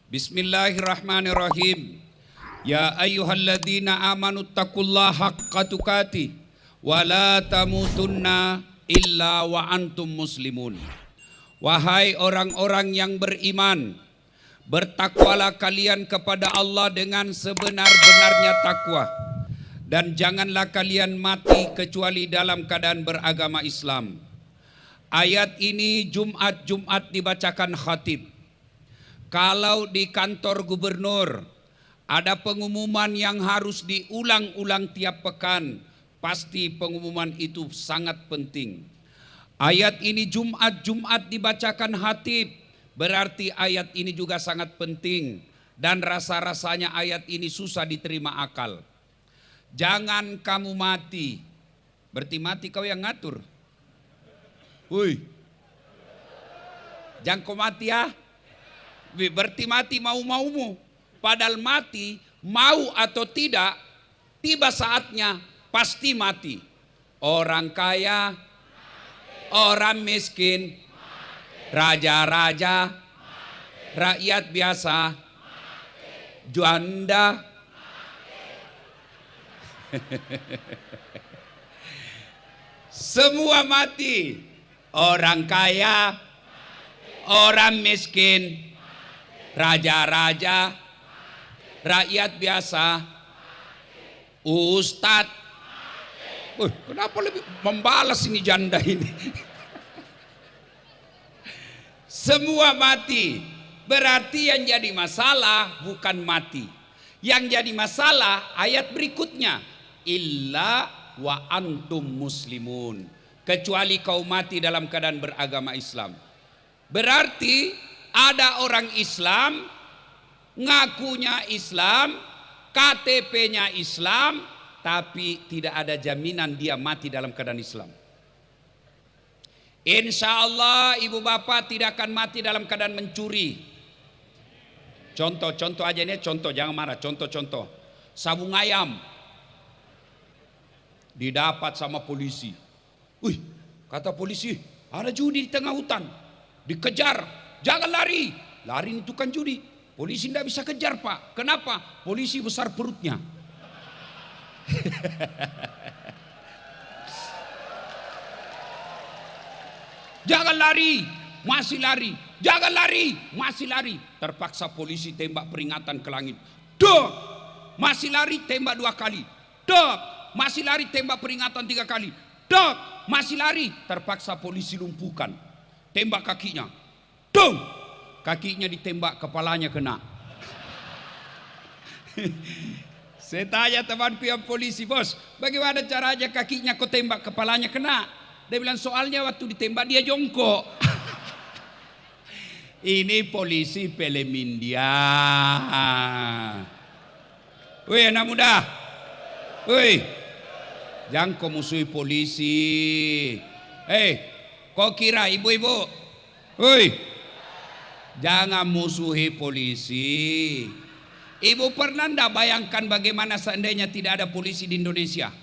Bismillahirrahmanirrahim. Ya ayyuhalladzina amanu taqullaha haqqa tuqatih wa la tamutunna illa wa antum muslimun. Wahai orang-orang yang beriman, bertakwalah kalian kepada Allah dengan sebenar-benarnya takwa, dan janganlah kalian mati kecuali dalam keadaan beragama Islam. Ayat ini Jumat dibacakan khatib. Kalau di kantor gubernur ada pengumuman yang harus diulang-ulang tiap pekan, pasti pengumuman itu sangat penting. Ayat ini Jumat dibacakan khatib, berarti ayat ini juga sangat penting. Dan rasa-rasanya ayat ini susah diterima akal. Jangan kamu mati. Berarti mati kau yang ngatur. Woi, jangan kau mati ya. Berarti mati mau-maumu. Padahal mati mau atau tidak, tiba saatnya pasti mati. Orang kaya, orang miskin, raja-raja, rakyat biasa, janda, semua mati. Orang kaya, orang miskin, raja-raja, rakyat biasa, ustadz. Kenapa lebih membalas ini janda ini? Semua mati. Berarti yang jadi masalah bukan mati. Yang jadi masalah ayat berikutnya, illa wa antum muslimun, kecuali kau mati dalam keadaan beragama Islam. Berarti ada orang Islam, ngakunya Islam, KTP-nya Islam, tapi tidak ada jaminan dia mati dalam keadaan Islam. Insya Allah ibu bapak tidak akan mati dalam keadaan mencuri. Contoh aja ini, contoh, jangan marah. Contoh, sabung ayam didapat sama polisi. Wih, kata polisi, ada judi di tengah hutan, dikejar, jangan lari. Lari itu kan judi. Polisi tidak bisa kejar pak. Kenapa? Polisi besar perutnya. Jangan lari, masih lari. Jangan lari, masih lari. Terpaksa polisi tembak peringatan ke langit. Dok, masih lari, tembak 2 kali. Dok, masih lari, tembak peringatan 3 kali. Dok, masih lari. Terpaksa polisi lumpuhkan. Tembak kakinya. Dong, kakinya ditembak, kepalanya kena. Saya tanya temanku yang polisi, bos, bagaimana caranya kakinya kau tembak, kepalanya kena? Dia bilang soalnya waktu ditembak dia jongkok. Ini polisi film India. Woi anak muda, woi, jangan kau musuhi polisi. Kau kira ibu-ibu, woi, jangan musuhi polisi. Ibu pernah enggak bayangkan bagaimana seandainya tidak ada polisi di Indonesia?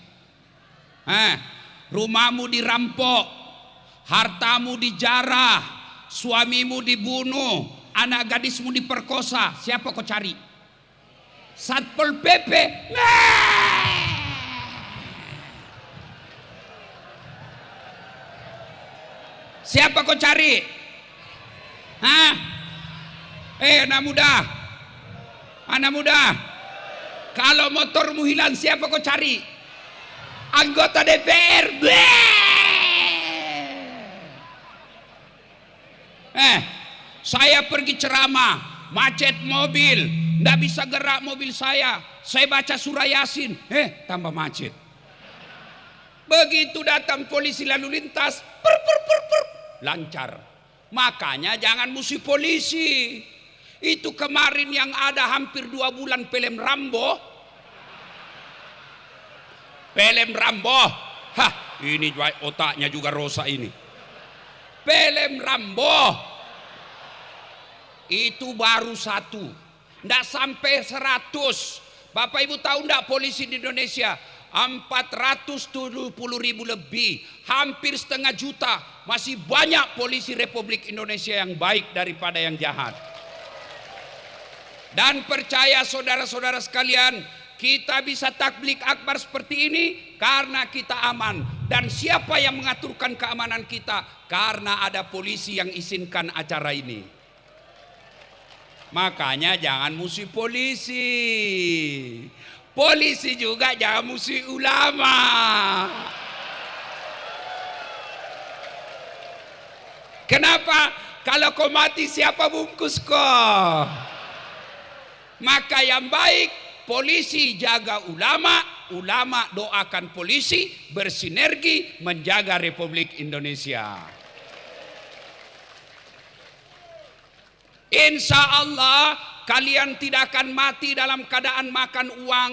Rumahmu dirampok, hartamu dijarah, suamimu dibunuh, anak gadismu diperkosa. Siapa kau cari? Satpol PP. Siapa kau cari? Anak muda, kalau motormu hilang siapa kau cari? Anggota DPR. Saya pergi ceramah, macet mobil, nggak bisa gerak mobil saya baca surah Yasin, tambah macet. Begitu datang polisi lalu lintas, lancar. Makanya jangan musuh polisi. Itu kemarin yang ada hampir 2 bulan film Rambo. Ini otaknya juga rosak ini. Film Rambo itu baru 1, nggak sampai 100. Bapak ibu tahu nggak polisi di Indonesia 470.000 lebih, hampir setengah juta. Masih banyak polisi Republik Indonesia yang baik daripada yang jahat. Dan percaya saudara-saudara sekalian, kita bisa takbik akbar seperti ini karena kita aman. Dan siapa yang mengaturkan keamanan kita? Karena ada polisi yang izinkan acara ini. Makanya jangan musuh polisi. Polisi juga jangan musuh ulama. Kenapa? Kalau kau mati siapa bungkus kau? Maka yang baik polisi jaga ulama, ulama doakan polisi, bersinergi menjaga Republik Indonesia. Insya Allah kalian tidak akan mati dalam keadaan makan uang.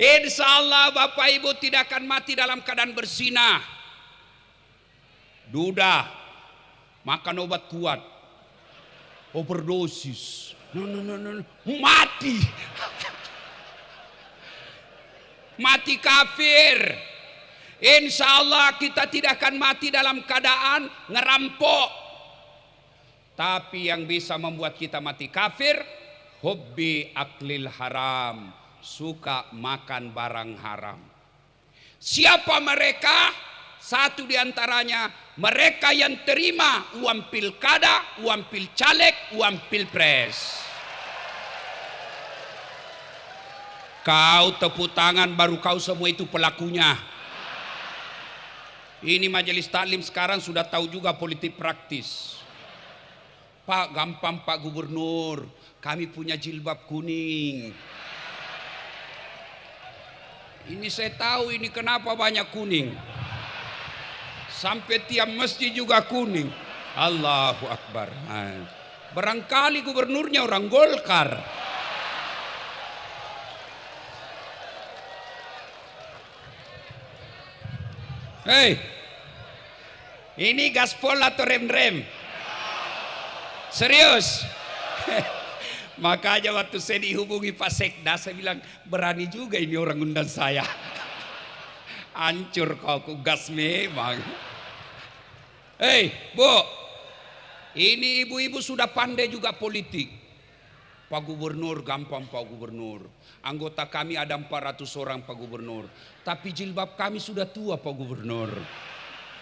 Insya Allah Bapak Ibu tidak akan mati dalam keadaan bersinah. Duda, makan obat kuat, overdosis, mati. Mati kafir. Insya Allah kita tidak akan mati dalam keadaan ngerampok. Tapi yang bisa membuat kita mati kafir, hubbi aklil haram, suka makan barang haram. Siapa mereka? Satu diantaranya mereka yang terima uang pilkada, uang pilcaleg, uang pilpres. Kau tepuk tangan baru kau semua itu pelakunya. Ini majelis taklim sekarang sudah tahu juga politik praktis. Pak, gampang Pak Gubernur, kami punya jilbab kuning. Ini saya tahu ini kenapa banyak kuning. Sampai tiap masjid juga kuning. Allahu Akbar. Barangkali gubernurnya orang Golkar. Hei, ini gaspol atau rem-rem? Serius? Makanya waktu saya dihubungi Pak Sekda, saya bilang berani juga ini orang undang saya. Hancur kau, aku gas memang. Hei, Bu, ini ibu-ibu sudah pandai juga politik. Pak Gubernur, gampang Pak Gubernur. Anggota kami ada 400 orang Pak Gubernur. Tapi jilbab kami sudah tua Pak Gubernur.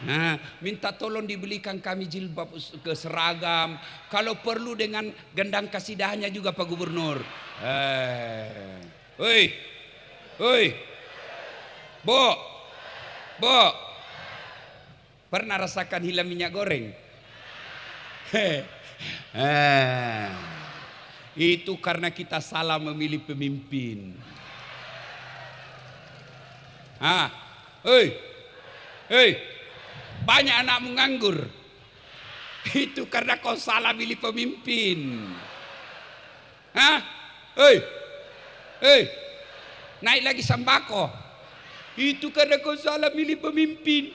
Nah, minta tolong dibelikan kami jilbab ke seragam. Kalau perlu dengan gendang kasidahnya juga Pak Gubernur. Hei, hei, Bu, pernah rasakan hilang minyak goreng? Itu karena kita salah memilih pemimpin. Banyak anak menganggur. Itu karena kau salah milih pemimpin. Naik lagi sembako. Itu karena kau salah milih pemimpin.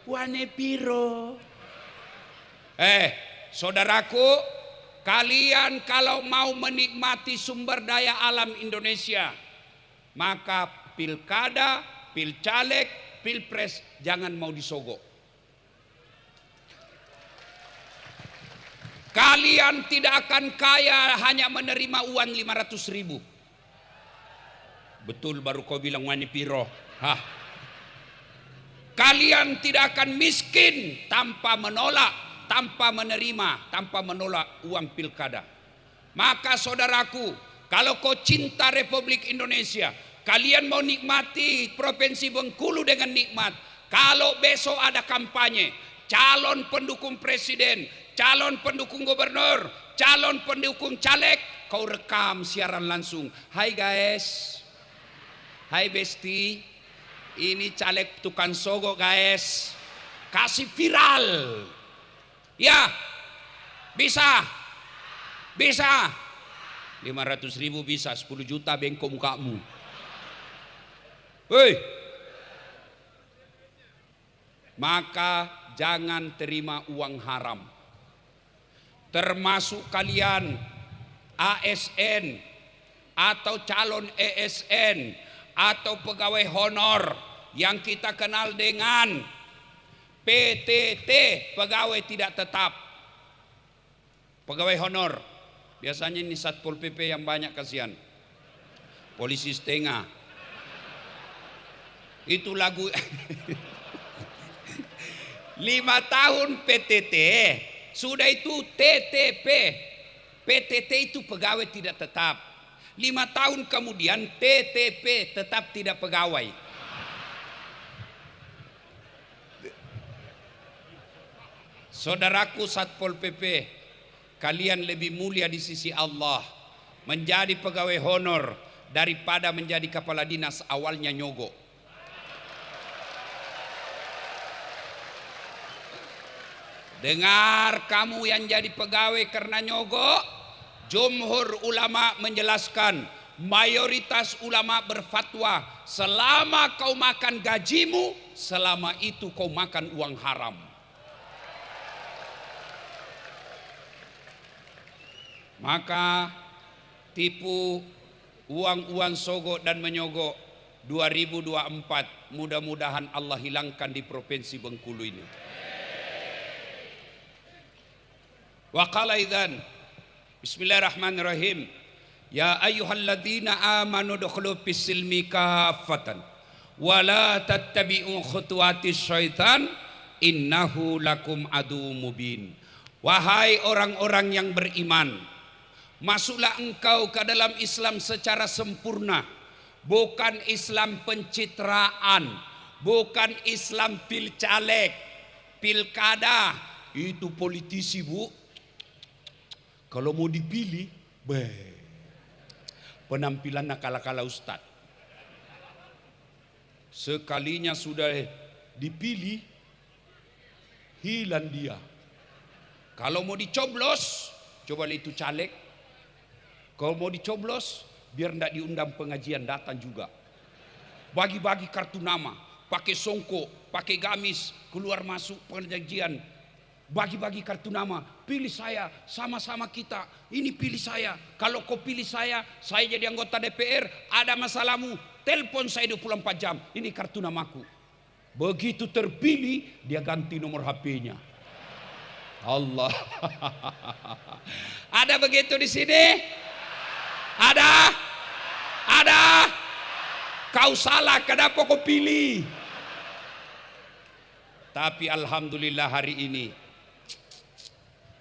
Wane piro. Saudaraku, kalian kalau mau menikmati sumber daya alam Indonesia, maka pilkada, pilcaleg, pilpres jangan mau disogok. Kalian tidak akan kaya hanya menerima uang 500.000. Betul baru kau bilang wani piro. Kalian tidak akan miskin tanpa menolak, tanpa menerima, tanpa menolak uang pilkada. Maka saudaraku, kalau kau cinta Republik Indonesia, kalian mau nikmati Provinsi Bengkulu dengan nikmat. Kalau besok ada kampanye, calon pendukung presiden, calon pendukung gubernur, calon pendukung caleg, kau rekam siaran langsung. Hai guys, hai besti, ini caleg tukang sogok guys, kasih viral. Ya, bisa 500.000 bisa, 10 juta bengkok mukamu. Hei, maka jangan terima uang haram. Termasuk kalian ASN atau calon ESN atau pegawai honor yang kita kenal dengan PTT, pegawai tidak tetap, pegawai honor. Biasanya ini Satpol PP yang banyak, kasihan. Polisi setengah. Itu lagu 5 tahun PTT, sudah itu TTP. PTT itu pegawai tidak tetap. 5 tahun kemudian TTP, tetap tidak pegawai. Saudaraku Satpol PP, kalian lebih mulia di sisi Allah menjadi pegawai honor daripada menjadi kepala dinas awalnya nyogok. Dengar kamu yang jadi pegawai karena nyogok, jumhur ulama menjelaskan, mayoritas ulama berfatwa, selama kau makan gajimu, selama itu kau makan uang haram. Maka tipu, uang-uang sogok dan menyogok 2024 mudah-mudahan Allah hilangkan di provinsi Bengkulu ini. Wa qala idzan bismillahirrahmanirrahim ya ayyuhalladzina amanu dukhulu fis-silmi kaffatan wa la tattabi'u khutuwatis syaitan innahu lakum adu mubin. Wahai orang-orang yang beriman, masuklah engkau ke dalam Islam secara sempurna, bukan Islam pencitraan, bukan Islam pilcaleg, pilkada. Itu politisi, Bu. Kalau mau dipilih, penampilannya kala-kala ustad. Sekalinya sudah dipilih, hilang dia. Kalau mau dicoblos, coba itu caleg. Kalau mau dicoblos, biar tidak diundang pengajian, datang juga. Bagi-bagi kartu nama, pakai songkok, pakai gamis, keluar masuk pengajian. Bagi-bagi kartu nama, pilih saya, sama-sama kita, ini pilih saya. Kalau kau pilih saya jadi anggota DPR, ada masalahmu, telepon saya 24 jam, ini kartu namaku. Begitu terpilih, dia ganti nomor HP-nya. Allah. Ada begitu di sini? Ada? Kau salah, kenapa kau pilih? Tapi alhamdulillah hari ini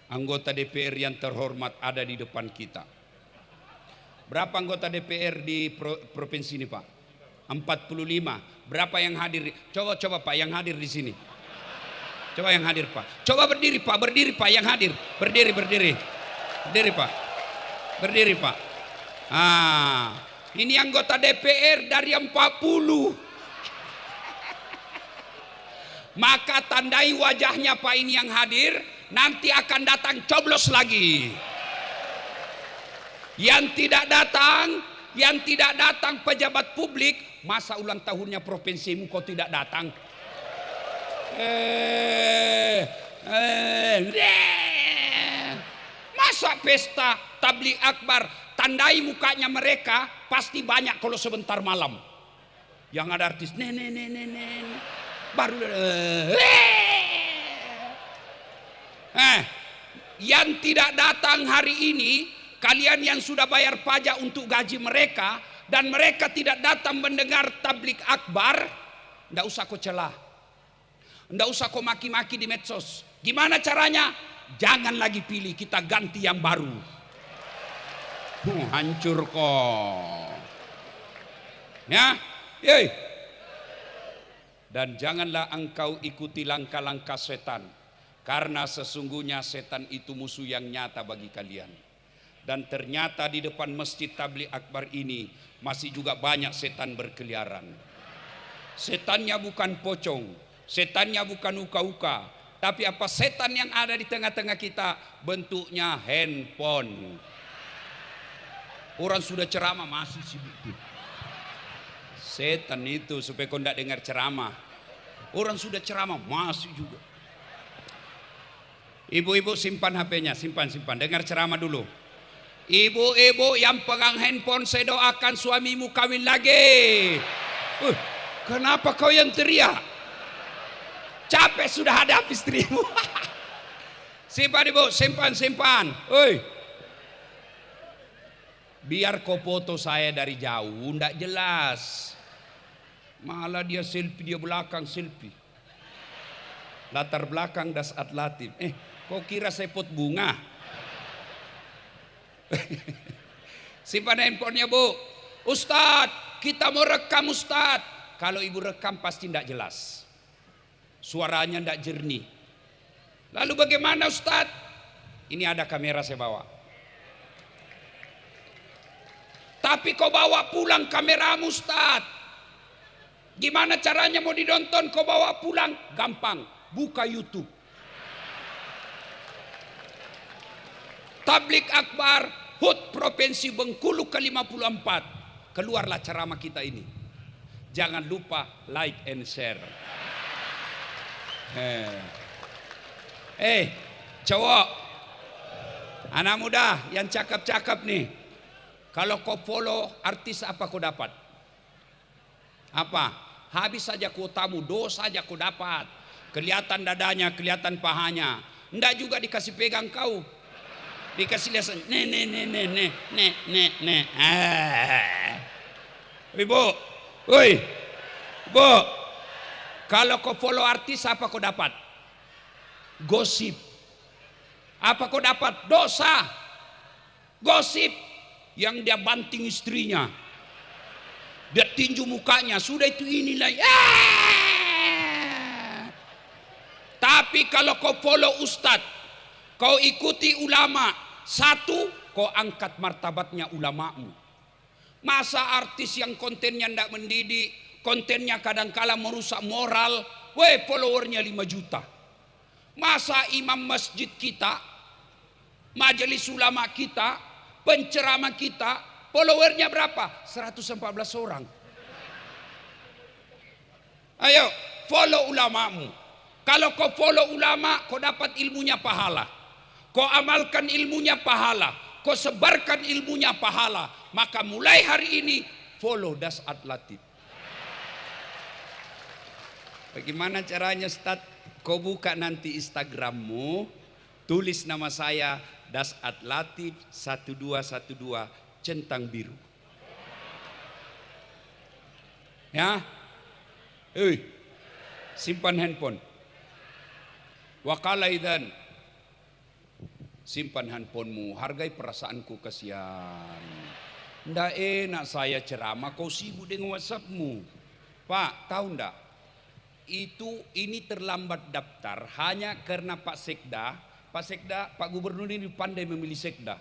anggota DPR yang terhormat ada di depan kita. Berapa anggota DPR di provinsi ini, Pak? 45. Berapa yang hadir? Coba Pak yang hadir di sini. Coba yang hadir, Pak. Coba berdiri Pak yang hadir. Berdiri Pak. Berdiri, Pak. Ini anggota DPR dari 40. Maka tandai wajahnya Pak ini yang hadir, nanti akan datang coblos lagi. Yang tidak datang pejabat publik, masa ulang tahunnya provinsimu kau tidak datang? Masa pesta tabligh akbar, tandai mukanya mereka pasti banyak kalau sebentar malam. Yang ada artis baru yang tidak datang hari ini, kalian yang sudah bayar pajak untuk gaji mereka dan mereka tidak datang mendengar tabligh akbar, ndak usah kau celah, ndak usah kau maki-maki di medsos. Gimana caranya? Jangan lagi pilih, kita ganti yang baru. Hancur kok. Ya, dan janganlah engkau ikuti langkah-langkah setan, karena sesungguhnya setan itu musuh yang nyata bagi kalian. Dan ternyata di depan masjid tabligh akbar ini masih juga banyak setan berkeliaran. Setannya bukan pocong, setannya bukan uka-uka, tapi apa setan yang ada di tengah-tengah kita? Bentuknya handphone. Orang sudah ceramah masih sibuk. Setan itu supaya kau tidak dengar ceramah. Orang sudah ceramah masih juga. Ibu-ibu simpan HP-nya, simpan. Dengar ceramah dulu. Ibu-ibu yang pegang handphone, saya doakan suamimu kawin lagi. Kenapa kau yang teriak? Capek sudah hadap istrimu. Simpan ibu, simpan. Oi. Biar kau foto saya dari jauh, ndak jelas. Malah dia selfie, dia belakang selfie. Latar belakang Dasat Latif. Kau kira saya pot bunga? Simpan handphonenya bu. Ustadz, kita mau rekam Ustadz. Kalau ibu rekam pasti ndak jelas. Suaranya ndak jernih. Lalu bagaimana Ustadz? Ini ada kamera saya bawa. Tapi kau bawa pulang kameramu Ustadz. Gimana caranya mau ditonton? Kau bawa pulang? Gampang, buka YouTube. Tablik Akbar HUT Provinsi Bengkulu ke-54. Keluarlah ceramah kita ini. Jangan lupa like and share. Cowok, anak muda yang cakep-cakep nih. Kalau kau follow artis apa kau dapat? Apa? Habis saja kuotamu, dosa saja kau dapat. Kelihatan dadanya, kelihatan pahanya. Ndak juga dikasih pegang kau. Dikasih lihat, nih. Ibu, woi, bu. Kalau kau follow artis apa kau dapat? Gosip. Apa kau dapat? Dosa. Gosip. Yang dia banting istrinya. Dia tinju mukanya. Sudah itu inilah. Tapi kalau kau follow ustadz, kau ikuti ulama, satu, kau angkat martabatnya ulamamu. Masa artis yang kontennya tidak mendidik, kontennya kadangkala merusak moral, followernya 5 juta. Masa imam masjid kita, majelis ulama kita, penceramah kita, followernya berapa? 114 orang. Ayo, follow ulamamu. Kalau kau follow ulama, kau dapat ilmunya pahala. Kau amalkan ilmunya pahala. Kau sebarkan ilmunya pahala. Maka mulai hari ini, follow Dasat Latif. Bagaimana caranya Ustaz? Kau buka nanti Instagrammu, tulis nama saya Dasat Latif 1212 centang biru. Ya, simpan handphone. Wakalaidan, simpan handphonemu. Hargai perasaanku, kasihan. Ndak enak saya ceramah, kau sibuk dengan WhatsAppmu. Pak, tahu ndak? Ini terlambat daftar hanya karena Pak Sekda, Pak Gubernur ini pandai memilih Sekda.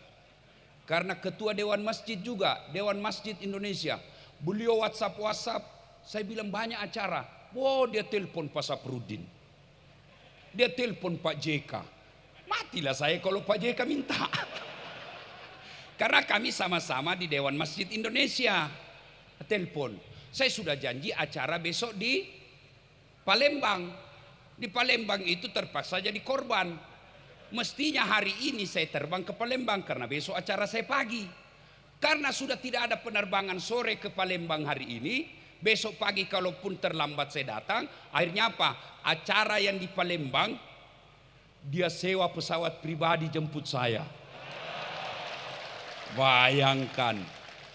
Karena ketua Dewan Masjid juga, Dewan Masjid Indonesia. Beliau WhatsApp, saya bilang banyak acara. Dia telepon Pak Saprudin. Dia telepon Pak JK. Matilah saya kalau Pak JK minta. Karena kami sama-sama di Dewan Masjid Indonesia. Telepon. Saya sudah janji acara besok di Palembang. Di Palembang itu terpaksa jadi korban. Mestinya hari ini saya terbang ke Palembang karena besok acara saya pagi. Karena sudah tidak ada penerbangan sore ke Palembang hari ini, besok pagi kalaupun terlambat saya datang, akhirnya apa? Acara yang di Palembang dia sewa pesawat pribadi jemput saya. Bayangkan.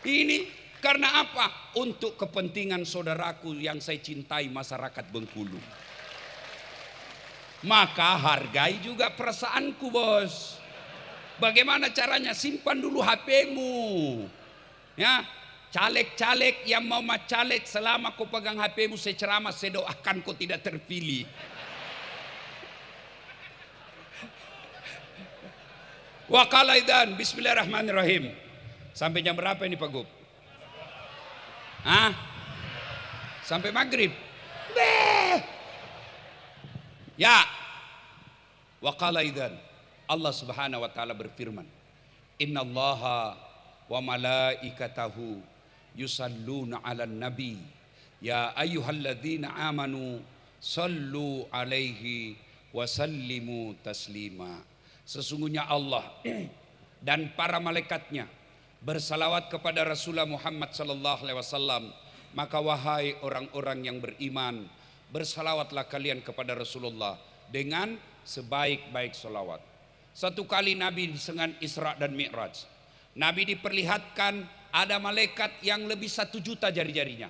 Ini karena apa? Untuk kepentingan saudaraku yang saya cintai, masyarakat Bengkulu. Maka hargai juga perasaanku, bos. Bagaimana caranya? Simpan dulu HP-mu. Ya, caleg-caleg yang mau caleg, selama kau pegang HP-mu saya ceramah, saya doakan kau tidak terpilih. Wakalaidan, bismillahirrahmanirrahim. Sampai jam berapa ini Pak Gub? Sampai maghrib. Ya. Wakalaidan. Allah Subhanahu wa taala berfirman, "Innallaha wa malaikatahu yusalluna 'alan nabi ya ayyuhalladzina amanu sallu 'alaihi wa sallimu taslima." Sesungguhnya Allah dan para malaikatnya bersalawat kepada Rasulullah Muhammad sallallahu alaihi wasallam. Maka wahai orang-orang yang beriman, bersalawatlah kalian kepada Rasulullah dengan sebaik-baik salawat. Satu kali Nabi dengan Isra dan Mi'raj, Nabi diperlihatkan ada malaikat yang lebih 1 juta jari-jarinya.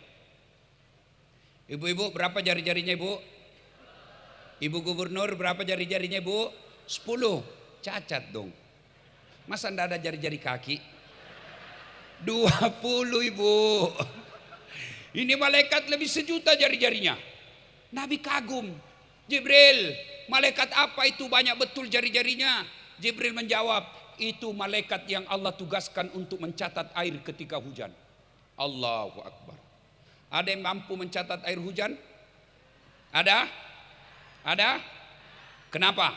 Ibu-ibu berapa jari-jarinya ibu? Ibu gubernur berapa jari-jarinya ibu? 10. Cacat dong. Masa ndak ada jari-jari kaki? 20 ibu. Ini malaikat lebih 1 juta jari-jarinya. Nabi kagum. Jibril, malaikat apa itu banyak betul jari-jarinya? Jibril menjawab, itu malaikat yang Allah tugaskan untuk mencatat air ketika hujan. Allahu Akbar. Ada yang mampu mencatat air hujan? Ada? Ada? Kenapa?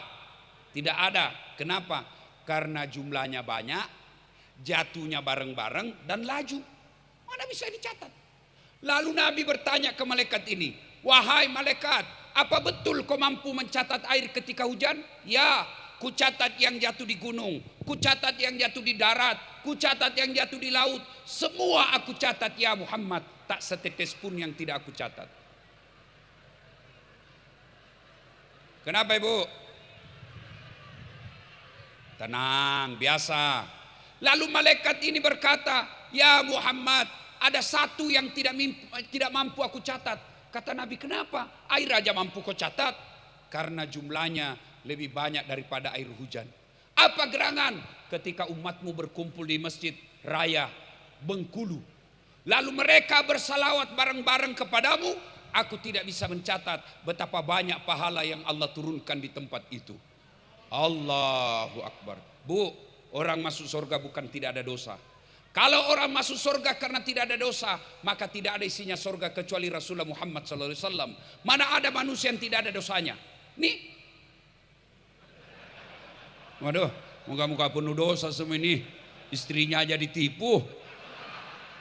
Tidak ada. Kenapa? Karena jumlahnya banyak, jatuhnya bareng-bareng dan laju. Mana bisa dicatat? Lalu Nabi bertanya ke malaikat ini, wahai malaikat, apa betul kau mampu mencatat air ketika hujan? Ya, ku catat yang jatuh di gunung, ku catat yang jatuh di darat, ku catat yang jatuh di laut. Semua aku catat ya Muhammad, tak setetes pun yang tidak aku catat. Kenapa ibu? Tenang, biasa. Lalu malaikat ini berkata, ya Muhammad, ada satu yang tidak mampu aku catat. Kata Nabi, kenapa? Air aja mampu kau catat. Karena jumlahnya lebih banyak daripada air hujan. Apa gerangan? Ketika umatmu berkumpul di masjid raya Bengkulu, lalu mereka bersalawat bareng-bareng kepadamu, aku tidak bisa mencatat betapa banyak pahala yang Allah turunkan di tempat itu. Allahu Akbar. Bu, orang masuk surga bukan tidak ada dosa. Kalau orang masuk surga karena tidak ada dosa, maka tidak ada isinya surga kecuali Rasulullah Muhammad SAW. Mana ada manusia yang tidak ada dosanya? Nih, waduh, muka-muka penuh dosa semua ini. Istrinya aja ditipu.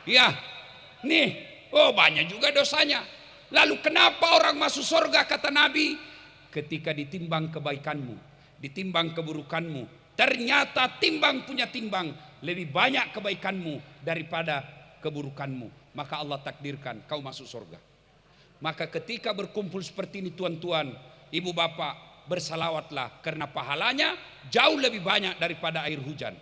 Ya, nih, oh banyak juga dosanya. Lalu kenapa orang masuk surga kata Nabi? Ketika ditimbang kebaikanmu, ditimbang keburukanmu, ternyata timbang punya timbang lebih banyak kebaikanmu daripada keburukanmu, maka Allah takdirkan kau masuk surga. Maka ketika berkumpul seperti ini tuan-tuan, ibu bapak, bersalawatlah karena pahalanya jauh lebih banyak daripada air hujan.